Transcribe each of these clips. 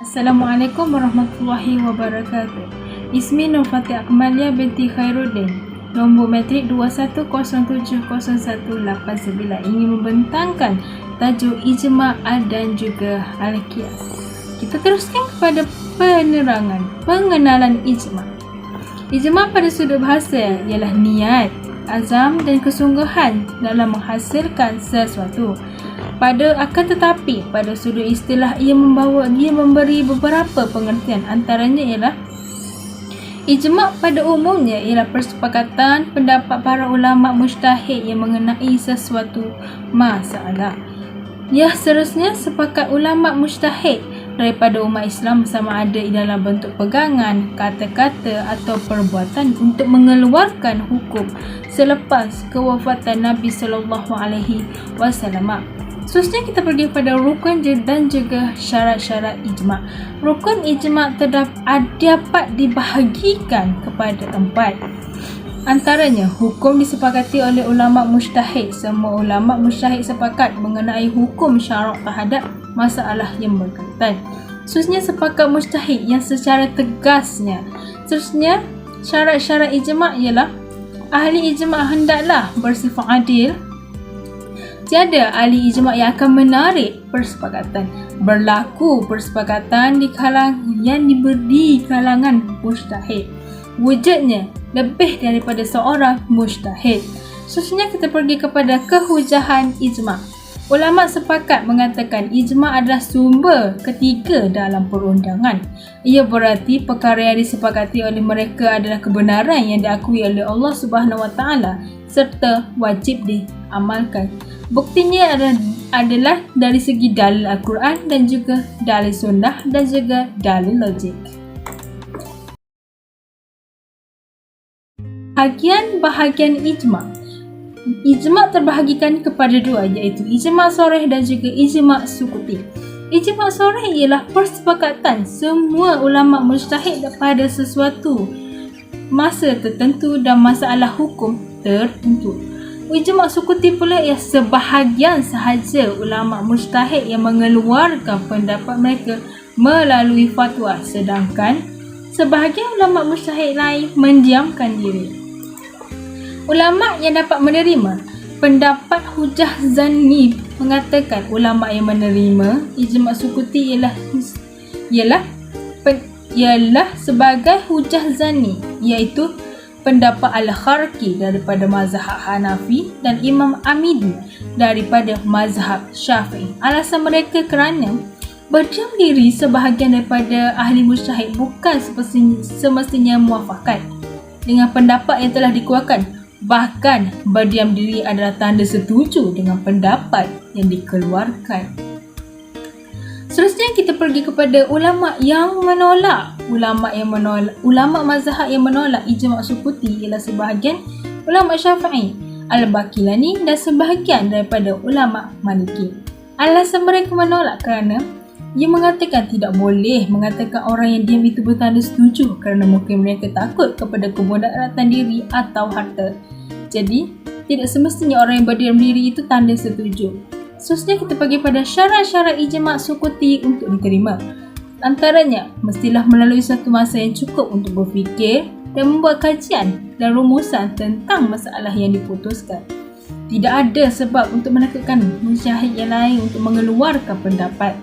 Assalamualaikum warahmatullahi wabarakatuh. Ismi Nur Fatih Akmalia binti Khairuddin. Nombor matrik 21070189 ingin membentangkan tajuk Ijma' dan juga Al-Qiyas. Kita teruskan kepada penerangan pengenalan Ijma'. Ijma' pada sudut bahasa ialah niat, azam dan kesungguhan dalam menghasilkan sesuatu. Akan tetapi pada sudut istilah ia memberi beberapa pengertian, antaranya ialah ijma' pada umumnya ialah persepakatan pendapat para ulama mujtahid yang mengenai sesuatu masalah. Ya, seterusnya sepakat ulama mujtahid daripada umat Islam sama ada dalam bentuk pegangan, kata-kata atau perbuatan untuk mengeluarkan hukum selepas kewafatan Nabi sallallahu alaihi wasallam. Seterusnya kita pergi pada rukun dan juga syarat-syarat ijma'. Rukun ijma' dapat dibahagikan kepada 4. Antaranya, hukum disepakati oleh ulama mujtahid. Semua ulama mujtahid sepakat mengenai hukum syarak terhadap masalah yang berkaitan. Seterusnya, sepakat mujtahid yang secara tegasnya. Seterusnya, syarat-syarat ijma' ialah ahli ijma' hendaklah bersifat adil. Tiada ahli ijma' yang akan menarik persepakatan. Berlaku persepakatan di kalangan mujtahid. Wujudnya lebih daripada seorang mujtahid. Seterusnya kita pergi kepada kehujahan ijma'. Ulama sepakat mengatakan ijma' adalah sumber ketiga dalam perundangan. Ia berarti perkara yang disepakati oleh mereka adalah kebenaran yang diakui oleh Allah Subhanahu Wa Taala serta wajib diamalkan. Buktinya adalah dari segi dalil Al-Quran dan juga dalil sunnah dan juga dalil logik. Bahagian ijma'. Ijma' terbahagikan kepada 2, iaitu ijma' soreh dan juga ijma' sukuti. Ijma' soreh ialah persepakatan semua ulama mujtahid pada sesuatu masa tertentu dan masalah hukum tertentu. Ijma' sukuti pula ialah sebahagian sahaja ulama mujtahid yang mengeluarkan pendapat mereka melalui fatwa, sedangkan sebahagian ulama mujtahid lain mendiamkan diri. Ulama yang dapat menerima pendapat hujah zanni mengatakan ulama yang menerima ijma' sukuti ialah sebagai hujah zanni, iaitu pendapat Al-Kharqi daripada mazhab Hanafi dan Imam Amidi daripada mazhab Syafi'i. Alasan mereka kerana berdiam diri sebahagian daripada ahli mujtahid bukan semestinya muafakat dengan pendapat yang telah dikeluarkan. Bahkan berdiam diri adalah tanda setuju dengan pendapat yang dikeluarkan. Seterusnya kita pergi kepada ulama yang menolak. Ulama mazhab yang menolak ijma' sukuti ialah sebahagian ulama Syafi'i, Al-Baqilani dan sebahagian daripada ulama Maliki. Alasan mereka menolak kerana ia mengatakan tidak boleh mengatakan orang yang diam itu bertanda setuju kerana mungkin mereka takut kepada kemudaratan diri atau harta. Jadi, tidak semestinya orang yang berdiam diri itu tanda setuju. Seterusnya kita pergi pada syarat-syarat ijma' sukuti untuk diterima. Antaranya, mestilah melalui satu masa yang cukup untuk berfikir dan membuat kajian dan rumusan tentang masalah yang diputuskan. Tidak ada sebab untuk menakutkan mujtahid yang lain untuk mengeluarkan pendapat.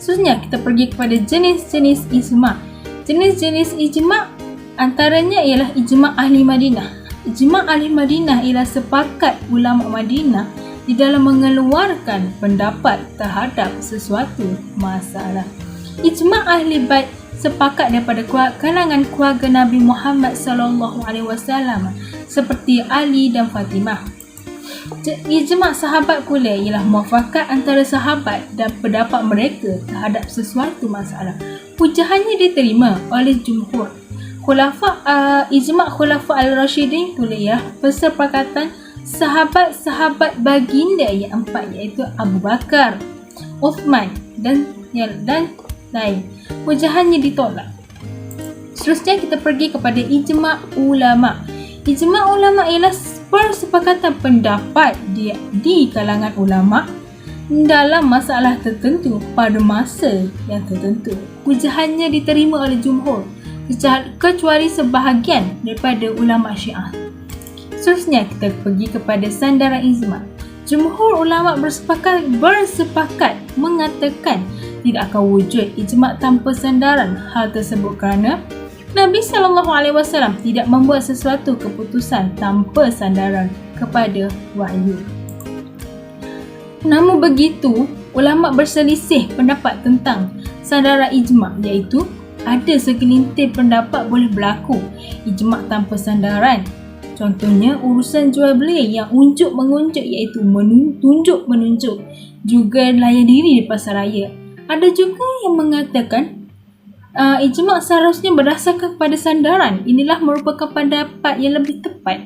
Seterusnya kita pergi kepada jenis-jenis ijma'. Jenis-jenis ijma' antaranya ialah ijma' ahli Madinah. Ijma' ahli Madinah ialah sepakat ulama Madinah di dalam mengeluarkan pendapat terhadap sesuatu masalah. Ijma' ahli bait sepakat daripada kalangan keluarga Nabi Muhammad sallallahu alaihi wasallam seperti Ali dan Fatimah. Ijma' sahabat pula ialah muafakat antara sahabat dan pendapat mereka terhadap sesuatu masalah. Hujahannya diterima oleh jumhur. Ijma' khulafa al-Rashidin pula ialah persepakatan sahabat-sahabat baginda yang 4, iaitu Abu Bakar, Uthman dan lain. Hujahannya ditolak. Seterusnya kita pergi kepada ijma' ulama. Ijma' ulama ialah persepakatan pendapat di kalangan ulama dalam masalah tertentu pada masa yang tertentu. Hujahannya diterima oleh jumhur kecuali sebahagian daripada ulama Syiah. Seterusnya kita pergi kepada sandaran ijma'. Jumhur ulama bersepakat mengatakan tidak akan wujud ijma' tanpa sandaran. Hal tersebut kerana Nabi SAW tidak membuat sesuatu keputusan tanpa sandaran kepada wahyu. Namun begitu, ulama berselisih pendapat tentang sandaran ijma', iaitu ada segelintir pendapat boleh berlaku ijma' tanpa sandaran. Contohnya urusan jual beli yang unjuk-mengunjuk, iaitu tunjuk-menunjuk, juga layan diri di pasar raya. Ada juga yang mengatakan ijma' seharusnya berdasarkan kepada sandaran. Inilah merupakan pendapat yang lebih tepat.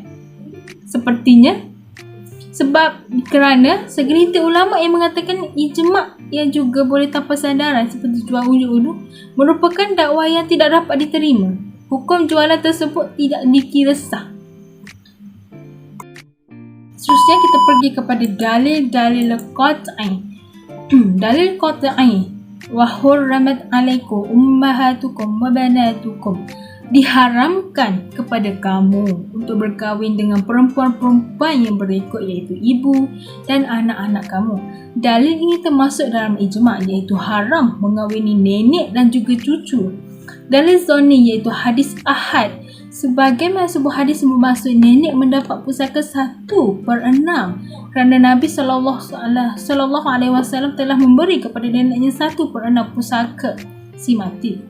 Sepertinya kerana segelintir ulama yang mengatakan ijma' yang juga boleh tanpa sandaran seperti jual unjuk-unjuk merupakan dakwah yang tidak dapat diterima. Hukum jualan tersebut tidak dikira sah. Seterusnya kita pergi kepada dalil qat'i. Dalil qat'i, wa hurrimat alaikum ummahatukum wa banatukum, diharamkan kepada kamu untuk berkahwin dengan perempuan-perempuan yang berikut, iaitu ibu dan anak-anak kamu. Dalil ini termasuk dalam ijma', iaitu haram mengahwini nenek dan juga cucu. Dalil zonni, iaitu hadis ahad. Sebagaimana sebuah hadis bermaksud nenek mendapat pusaka 1/6 kerana Nabi SAW telah memberi kepada neneknya 1/6 pusaka si mati.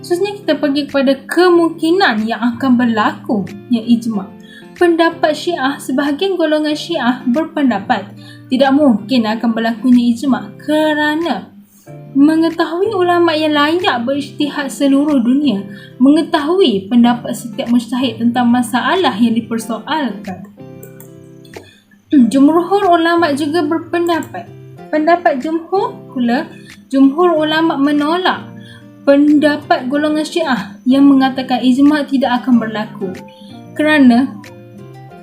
Seterusnya kita pergi kepada kemungkinan yang akan berlaku yang ijma'. Pendapat Syiah, sebahagian golongan Syiah berpendapat tidak mungkin akan berlakunya ijma' kerana mengetahui ulama yang layak berijtihad seluruh dunia mengetahui pendapat setiap mujtahid tentang masalah yang dipersoalkan. Jumhur ulama juga berpendapat. Pendapat jumhur ulama menolak pendapat golongan Syiah yang mengatakan ijma' tidak akan berlaku kerana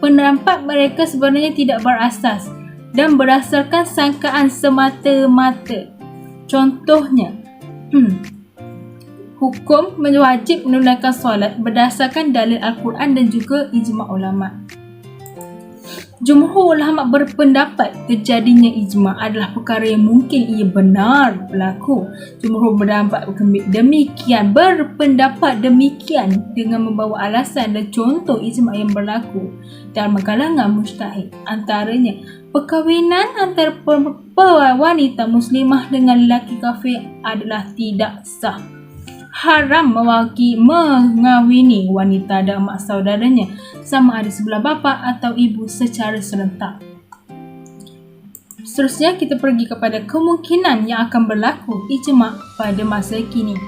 pendapat mereka sebenarnya tidak berasas dan berdasarkan sangkaan semata-mata. Contohnya, hukum wajib menunaikan solat berdasarkan dalil Al-Quran dan juga ijma' ulama'. Jumhur ulama berpendapat terjadinya ijma' adalah perkara yang mungkin ia benar berlaku. Jumhur berpendapat demikian dengan membawa alasan dan contoh ijma' yang berlaku dalam kalangan mujtahid. Antaranya, perkahwinan antara wanita muslimah dengan lelaki kafir adalah tidak sah. Haram mengahwini wanita dan mak saudaranya sama ada sebelah bapa atau ibu secara serentak. Seterusnya kita pergi kepada kemungkinan yang akan berlaku ijma' pada masa kini.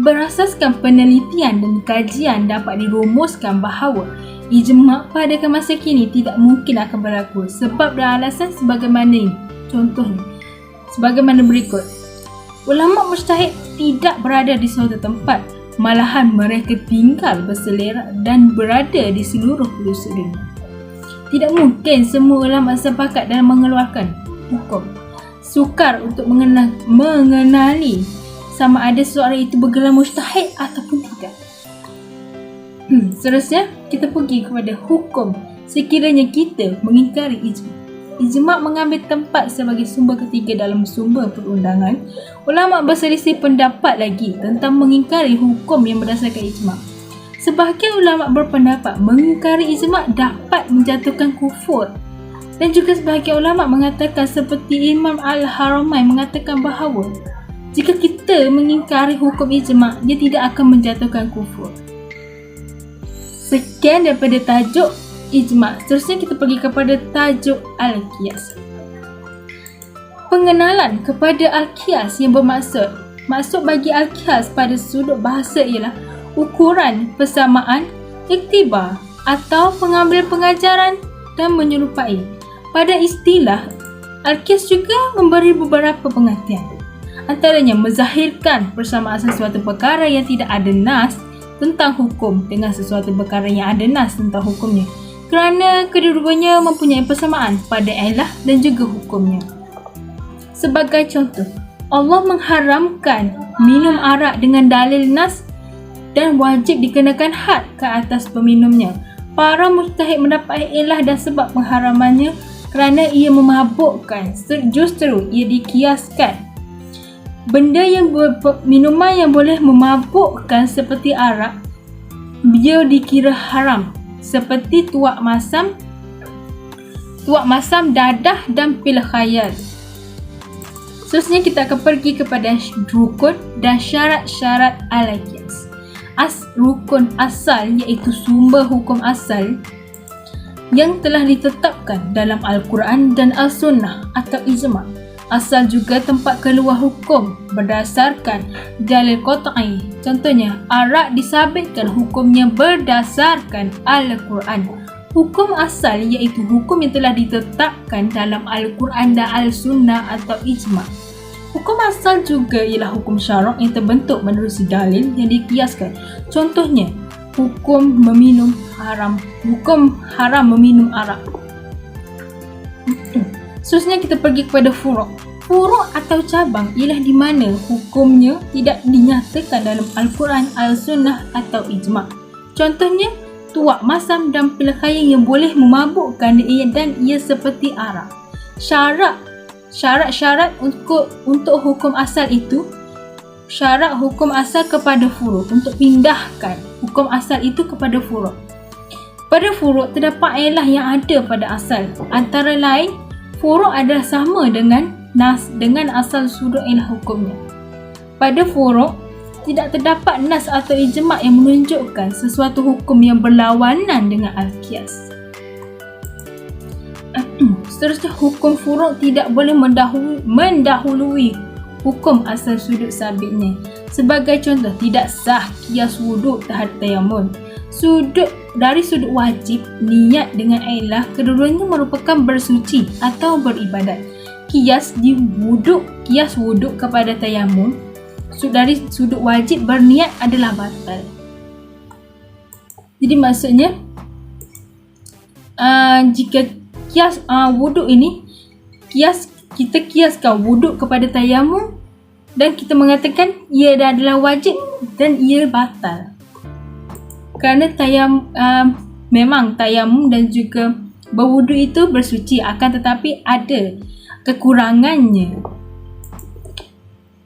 Berasaskan penelitian dan kajian dapat dirumuskan bahawa ijma' pada masa kini tidak mungkin akan berlaku sebab dan alasan sebagaimana berikut. Ulama mujtahid tidak berada di suatu tempat, malahan mereka tinggal berselerak dan berada di seluruh pelosok dunia. Tidak mungkin semua ulama sepakat dalam mengeluarkan hukum. Sukar untuk mengenali sama ada seorang itu bergelar mujtahid ataupun tidak. Seterusnya kita pergi kepada hukum sekiranya kita mengingkari ijma'. Ijma' mengambil tempat sebagai sumber ketiga dalam sumber perundangan. Ulama berselisih pendapat lagi tentang mengingkari hukum yang berdasarkan ijma'. Sebahagian ulama berpendapat mengingkari ijma' dapat menjatuhkan kufur. Dan juga sebahagian ulama mengatakan seperti Imam Al-Haramain mengatakan bahawa jika kita mengingkari hukum ijma', dia tidak akan menjatuhkan kufur. Sekian daripada tajuk ijma'. Seterusnya kita pergi kepada tajuk Al-Qiyas. Pengenalan kepada Al-Qiyas yang maksud bagi Al-Qiyas pada sudut bahasa ialah ukuran persamaan, iktibar atau pengambil pengajaran dan menyerupai. Pada istilah, Al-Qiyas juga memberi beberapa pengertian. Antaranya menzahirkan persamaan sesuatu perkara yang tidak ada nas tentang hukum dengan sesuatu perkara yang ada nas tentang hukumnya, kerana kedua-duanya mempunyai persamaan pada ilah dan juga hukumnya. Sebagai contoh, Allah mengharamkan minum arak dengan dalil nas dan wajib dikenakan had ke atas peminumnya. Para mujtahid mendapat ilah dan sebab pengharamannya kerana ia memabukkan. Justru ia dikiaskan. Minuman yang boleh memabukkan seperti arak, dia dikira haram, seperti tuak masam, dadah dan pil khayal. Seterusnya kita akan pergi kepada rukun dan syarat-syarat al-qiyas. Rukun asal iaitu sumber hukum asal yang telah ditetapkan dalam Al-Quran dan Al-Sunnah atau ijma'. Asal juga tempat keluar hukum berdasarkan dalil qat'i. Contohnya, arak disabitkan hukumnya berdasarkan Al-Quran. Hukum asal iaitu hukum yang telah ditetapkan dalam Al-Quran dan Al-Sunnah atau ijma'. Hukum asal juga ialah hukum syarak yang terbentuk menerusi dalil yang dikiaskan. Contohnya, hukum haram meminum arak. Seterusnya kita pergi kepada furu'. Furu' atau cabang ialah di mana hukumnya tidak dinyatakan dalam Al-Quran, Al-Sunnah atau ijma'. Contohnya, tuak masam dan pil khayal yang boleh memabukkan dan ia seperti arak. Syarat-syarat untuk hukum asal itu, syarat hukum asal kepada furu', untuk pindahkan hukum asal itu kepada furu'. Pada furu' terdapat ilah yang ada pada asal. Antara lain, furu' adalah sama dengan asal sudut ilah hukumnya. Pada furu' tidak terdapat nas atau ijma' yang menunjukkan sesuatu hukum yang berlawanan dengan al-qiyas. Seterusnya, hukum furu' tidak boleh mendahului hukum asal sudut sabitnya. Sebagai contoh, tidak sah qiyas wuduk terhadap tayammum. Dari sudut wajib, niat dengan ilah, kedua-duanya merupakan bersuci atau beribadat. Qiyas wuduk kepada tayammum dari sudut wajib berniat adalah batal. Jadi maksudnya, jika qiyas wuduk ini, kita kiaskan wuduk kepada tayamum dan kita mengatakan ia adalah wajib dan ia batal. Kerana memang tayamum dan juga berwuduk itu bersuci, akan tetapi ada kekurangannya.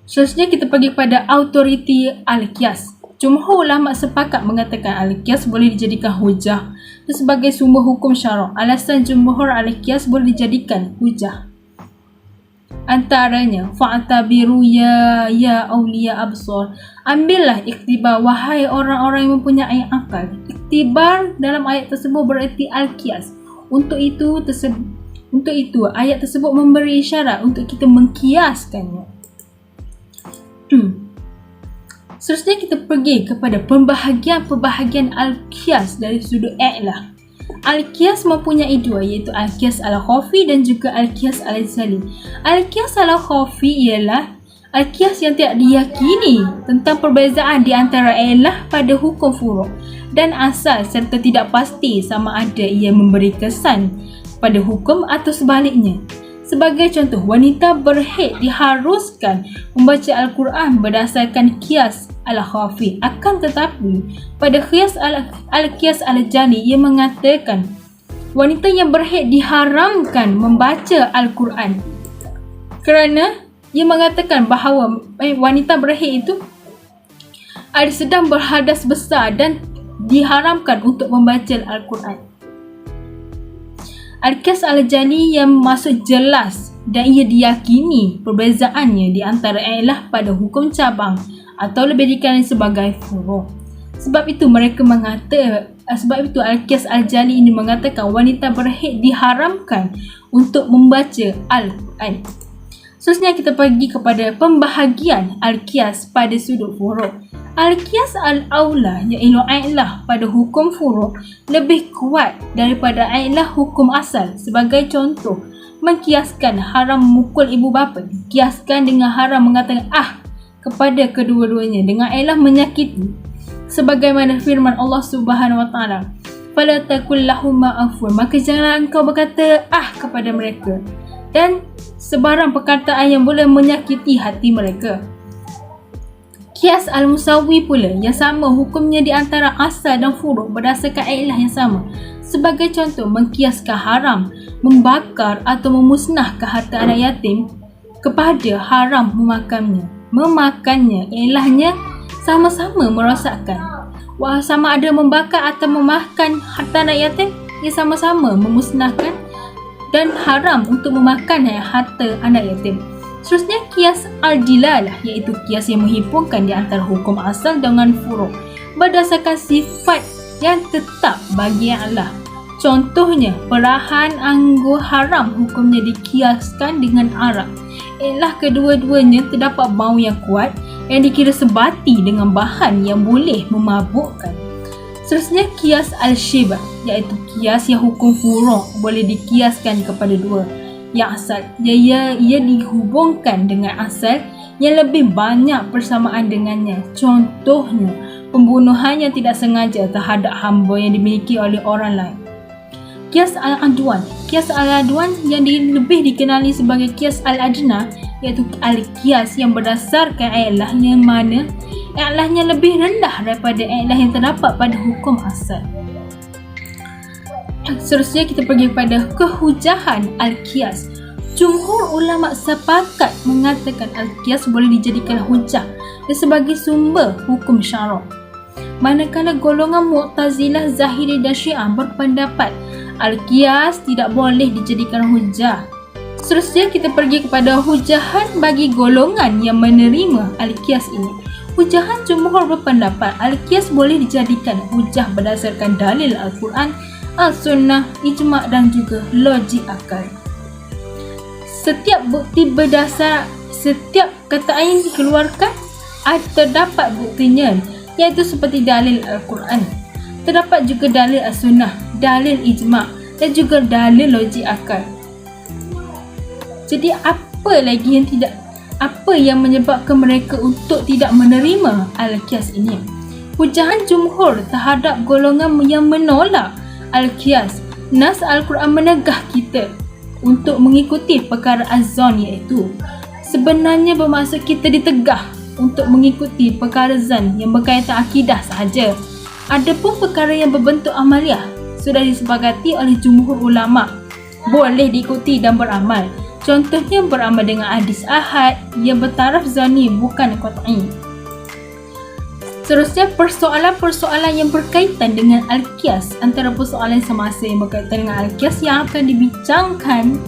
Seterusnya kita pergi kepada autoriti al-qiyas. Jumhur ulama sepakat mengatakan al-qiyas boleh dijadikan hujah sebagai sumber hukum syarak. Alasan jumhur al-qiyas boleh dijadikan hujah antaranya, fa'tabiru ya awliya absar. Ambillah iktibar wahai orang-orang yang mempunyai akal. Iktibar dalam ayat tersebut bererti al-qiyas. Untuk itu ayat tersebut memberi isyarat untuk kita mengkiaskannya. Seterusnya kita pergi kepada pembahagian al-qiyas dari sudut i'lah. Al-qiyas mempunyai dua, iaitu al-qiyas al-khafi dan juga al-qiyas al-jali. Al-qiyas al-khafi ialah al-qiyas yang tidak diyakini tentang perbezaan di antara i'lah pada hukum furu' dan asal, serta tidak pasti sama ada ia memberi kesan pada hukum atau sebaliknya. Sebagai contoh, wanita berhaid diharuskan membaca Al-Quran berdasarkan qiyas al-khafi. Akan tetapi, pada qiyas al-qiyas al-jali, ia mengatakan wanita yang berhaid diharamkan membaca Al-Quran. Kerana ia mengatakan bahawa wanita berhaid itu sedang berhadas besar dan diharamkan untuk membaca Al-Quran. Al-qiyas al-jali yang maksud jelas dan ia diyakini perbezaannya di antara i'lah pada hukum cabang atau lebih dikenali sebagai furu'. Sebab itu al-qiyas al-jali ini mengatakan wanita berhaid diharamkan untuk membaca Al-Quran. Seterusnya kita pergi kepada pembahagian al-qiyas pada sudut furu'. Al-qiyas al-aula iaitu i'lah pada hukum furu' lebih kuat daripada i'lah hukum asal. Sebagai contoh, mengkiaskan haram memukul ibu bapa dikiaskan dengan haram mengatakan kepada kedua-duanya dengan i'lah menyakiti. Sebagaimana firman Allah Subhanahu wa taala, "Fala taqul lahum ma'afun," maka janganlah engkau berkata kepada mereka. Dan sebarang perkataan yang boleh menyakiti hati mereka. Qiyas al-musawi pula yang sama hukumnya di antara asal dan furu' berdasarkan ilah yang sama. Sebagai contoh, mengkiaskan haram membakar atau memusnahkan harta anak yatim kepada haram memakannya. Ilahnya sama-sama merosakkan. Sama ada membakar atau memakan harta anak yatim, ia sama-sama memusnahkan dan haram untuk memakan harta anak yatim. Seterusnya, qiyas al-dilalah, iaitu qiyas yang menghimpunkan di antara hukum asal dengan furu' berdasarkan sifat yang tetap bagi Allah. Contohnya, perahan anggur haram hukumnya dikiaskan dengan arak. Ialah kedua-duanya terdapat bau yang kuat yang dikira sebati dengan bahan yang boleh memabukkan. Seterusnya, qiyas al-shibah, iaitu qiyas yang hukum furu' boleh dikiaskan kepada dua yang asal. Ia dihubungkan dengan asal yang lebih banyak persamaan dengannya. Contohnya, pembunuhan yang tidak sengaja terhadap hamba yang dimiliki oleh orang lain. Qiyas al-adwan. Qiyas al-adwan yang lebih dikenali sebagai qiyas al-adna, iaitu al-qiyas yang berdasarkan ilah yang mana ilahnya lebih rendah daripada ilah yang terdapat pada hukum asal. Seterusnya kita pergi pada kehujahan al-qiyas. Jumhur ulama sepakat mengatakan al-qiyas boleh dijadikan hujah dan sebagai sumber hukum syarak. Manakala golongan Mu'tazilah, Zahiri dan Syiah berpendapat al-qiyas tidak boleh dijadikan hujah. Seterusnya kita pergi kepada hujahan bagi golongan yang menerima al-qiyas ini. Hujahan jumhur berpendapat al-qiyas boleh dijadikan hujah berdasarkan dalil Al-Quran, Al-Sunnah, Ijma' dan juga logik akal. Setiap bukti berdasar, setiap kataan yang dikeluarkan terdapat buktinya, iaitu seperti dalil Al-Quran. Terdapat juga dalil Al-Sunnah, dalil Ijma' dan juga dalil logik akal. Jadi apa yang menyebabkan mereka untuk tidak menerima al-qiyas ini? Hujahan jumhur terhadap golongan yang menolak al-qiyas, nas Al-Quran menegah kita untuk mengikuti perkara az-zon, iaitu sebenarnya bermaksud kita ditegah untuk mengikuti perkara zan yang berkaitan akidah sahaja. Adapun perkara yang berbentuk amaliyah sudah disepakati oleh jumhur ulama boleh diikuti dan beramal. Contohnya beramal dengan hadis ahad yang bertaraf zani bukan qat'i. Seterusnya, persoalan-persoalan yang berkaitan dengan al-qiyas. Antara persoalan semasa yang berkaitan dengan al-qiyas yang akan dibincangkan,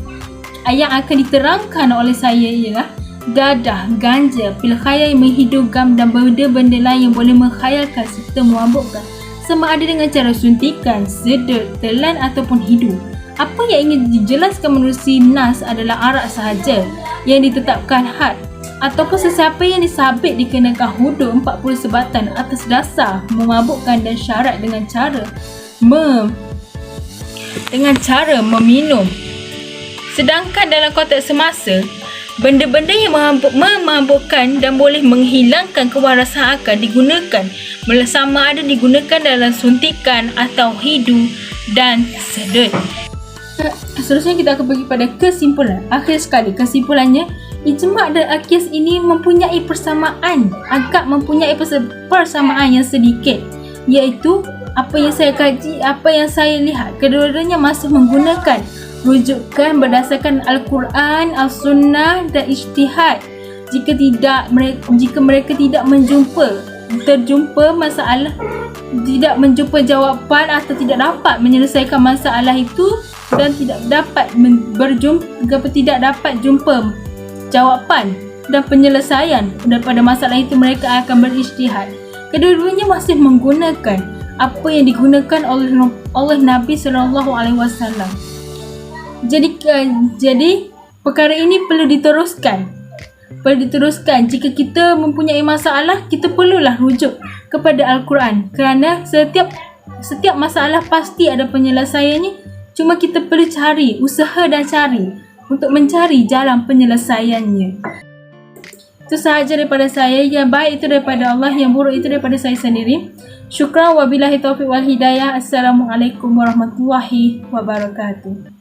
yang akan diterangkan oleh saya ialah dadah, ganja, pil khayal yang menghidupkan dan benda-benda lain yang boleh menghayalkan serta memabukkan, sama ada dengan cara suntikan, sedut, telan ataupun hidu. Apa yang ingin dijelaskan menerusi nas adalah arak sahaja yang ditetapkan had ataupun sesiapa yang disabit dikenakan hudud 40 sebatan atas dasar memabukkan dan syarat dengan cara meminum. Sedangkan dalam konteks semasa, benda-benda yang memabukkan dan boleh menghilangkan kewarasan akal digunakan sama ada digunakan dalam suntikan atau hidu dan sedut. Seterusnya kita akan pergi pada kesimpulan. Akhir sekali, kesimpulannya, ijma' dan al-qiyas ini mempunyai agak mempunyai persamaan yang sedikit, iaitu apa yang saya kaji, apa yang saya lihat, kedua-duanya masih menggunakan rujukan berdasarkan Al-Quran, Al-Sunnah dan ijtihad. Jika mereka tidak terjumpa masalah, tidak menjumpa jawapan atau tidak dapat menyelesaikan masalah itu dan tidak dapat jumpa jawapan dan penyelesaian daripada masalah itu, mereka akan berijtihad. Kedua-duanya masih menggunakan apa yang digunakan oleh Nabi SAW. Jadi perkara ini perlu diteruskan. Jika kita mempunyai masalah, kita perlulah rujuk kepada Al-Quran, kerana setiap masalah pasti ada penyelesaiannya. Cuma kita perlu usaha untuk mencari jalan penyelesaiannya. Itu sahaja daripada saya. Yang baik itu daripada Allah, yang buruk itu daripada saya sendiri. Syukran, wabillahi taufiq wal hidayah. Assalamualaikum warahmatullahi wabarakatuh.